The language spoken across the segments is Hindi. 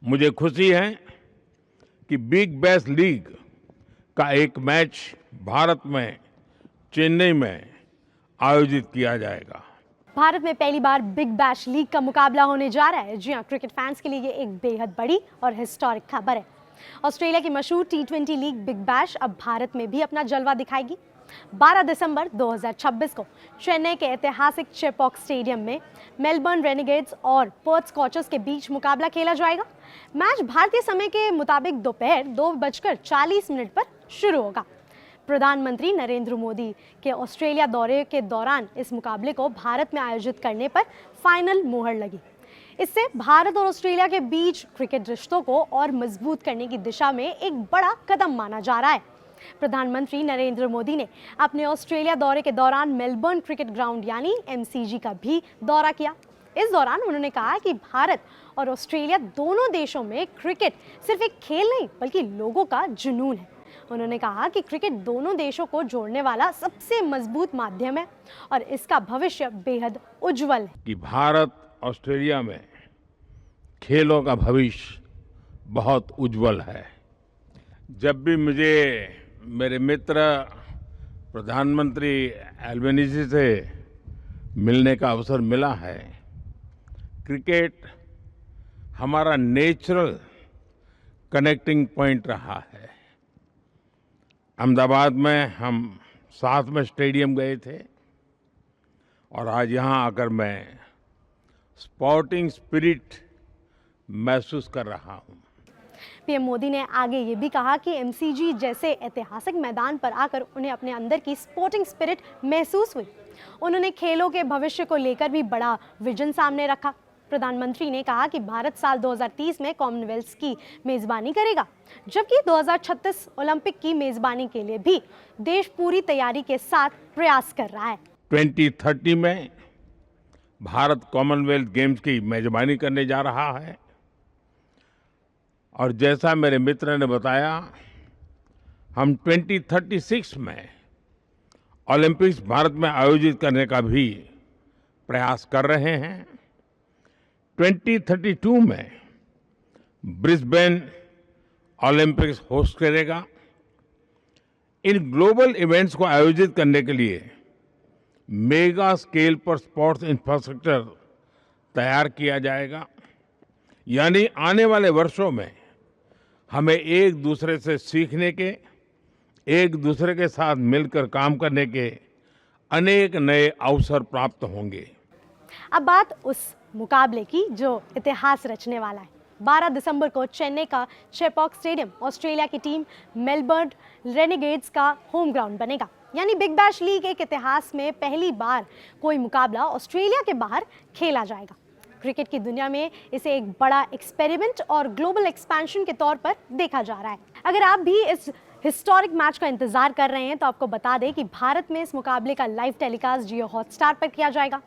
मुझे खुशी है कि बिग बैश लीग का एक मैच भारत में चेन्नई में आयोजित किया जाएगा। भारत में पहली बार बिग बैश लीग का मुकाबला होने जा रहा है। जी हां, क्रिकेट फैंस के लिए ये एक बेहद बड़ी और हिस्टोरिक खबर है। ऑस्ट्रेलिया की मशहूर टी20 लीग बिग बैश अब भारत में भी अपना जलवा दिखाएगी। 12 दिसंबर 2026 को चेन्नई के ऐतिहासिक चेपॉक स्टेडियम में मेलबर्न रेनेगेड्स और पर्थ स्कॉचर्स के बीच मुकाबला खेला जाएगा। मैच भारतीय समय के मुताबिक दोपहर 2:40 पर शुरू होगा। प्रधानमंत्री नरेंद्र मोदी के ऑस्ट्रेलिया दौरे के दौरान इस मुकाबले को भारत में आयोजित करने पर फाइनल मुहर लगी। इससे भारत और ऑस्ट्रेलिया के बीच क्रिकेट रिश्तों को और मजबूत करने की दिशा में एक बड़ा कदम माना जा रहा है। प्रधानमंत्री नरेंद्र मोदी ने अपने ऑस्ट्रेलिया दौरे के दौरान मेलबर्न क्रिकेट ग्राउंड यानी MCG का भी दौरा किया। इस दौरान उन्होंने कहा कि भारत और ऑस्ट्रेलिया दोनों देशों में क्रिकेट सिर्फ एक खेल नहीं बल्कि लोगों का जुनून है। उन्होंने कहा कि क्रिकेट दोनों देशों को जोड़ने वाला सबसे मजबूत माध्यम है और इसका भविष्य बेहद उज्जवल है। कि भारत ऑस्ट्रेलिया में खेलों का भविष्य बहुत उज्जवल है। जब भी मुझे मेरे मित्र प्रधानमंत्री एल्बनीज़ी से मिलने का अवसर मिला है, क्रिकेट हमारा नेचुरल कनेक्टिंग पॉइंट रहा है। अहमदाबाद में हम साथ में स्टेडियम गए थे और आज यहाँ आकर मैं स्पोर्टिंग स्पिरिट महसूस कर रहा हूँ। पीएम मोदी ने आगे ये भी कहा कि MCG जैसे ऐतिहासिक मैदान पर आकर उन्हें अपने अंदर की स्पोर्टिंग स्पिरिट महसूस हुई। उन्होंने खेलों के भविष्य को लेकर भी बड़ा विजन सामने रखा। प्रधानमंत्री ने कहा कि भारत साल 2030 में कॉमनवेल्थ की मेजबानी करेगा, जबकि 2036 ओलंपिक की मेजबानी के लिए भी देश पूरी तैयारी के साथ प्रयास कर रहा है। 2030 में भारत कॉमनवेल्थ गेम्स की मेजबानी करने जा रहा है और जैसा मेरे मित्र ने बताया, हम 2036 में ओलंपिक्स भारत में आयोजित करने का भी प्रयास कर रहे हैं। 2032 में ब्रिस्बेन ओलंपिक्स होस्ट करेगा। इन ग्लोबल इवेंट्स को आयोजित करने के लिए मेगा स्केल पर स्पोर्ट्स इंफ्रास्ट्रक्चर तैयार किया जाएगा। यानी आने वाले वर्षों में हमें एक दूसरे से सीखने के, एक दूसरे के साथ मिलकर काम करने के अनेक नए अवसर प्राप्त होंगे। अब बात उस मुकाबले की जो इतिहास रचने वाला है। 12 दिसंबर को चेन्नई का चेपॉक स्टेडियम ऑस्ट्रेलिया की टीम मेलबर्न रेनेगेड्स का होम ग्राउंड बनेगा। यानी बिग बैश लीग एक इतिहास में पहली बार कोई मुकाबला ऑस्ट्रेलिया के बाहर खेला जाएगा। क्रिकेट की दुनिया में इसे एक बड़ा एक्सपेरिमेंट और ग्लोबल एक्सपेंशन के तौर पर देखा जा रहा है। अगर आप भी इस हिस्टोरिक मैच का इंतजार कर रहे हैं तो आपको बता दें कि भारत में इस मुकाबले का लाइव टेलीकास्ट जियो हॉटस्टार पर किया जाएगा।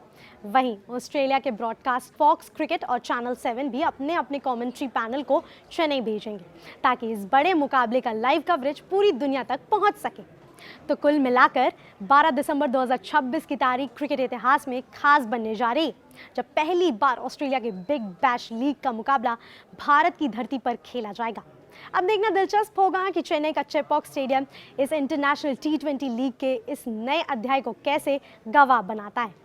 वहीं ऑस्ट्रेलिया के ब्रॉडकास्ट फॉक्स क्रिकेट और चैनल 7 भी अपने अपने कमेंट्री पैनल को चेन्नई भेजेंगे ताकि इस बड़े मुकाबले का लाइव कवरेज पूरी दुनिया तक पहुंच सके। तो कुल मिलाकर 12 दिसंबर 2026 की तारीख क्रिकेट इतिहास में खास बनने जा रही, जब पहली बार ऑस्ट्रेलिया के बिग बैश लीग का मुकाबला भारत की धरती पर खेला जाएगा। अब देखना दिलचस्प होगा कि चेन्नई का चेपॉक स्टेडियम इस इंटरनेशनल T20 लीग के इस नए अध्याय को कैसे गवाह बनाता है।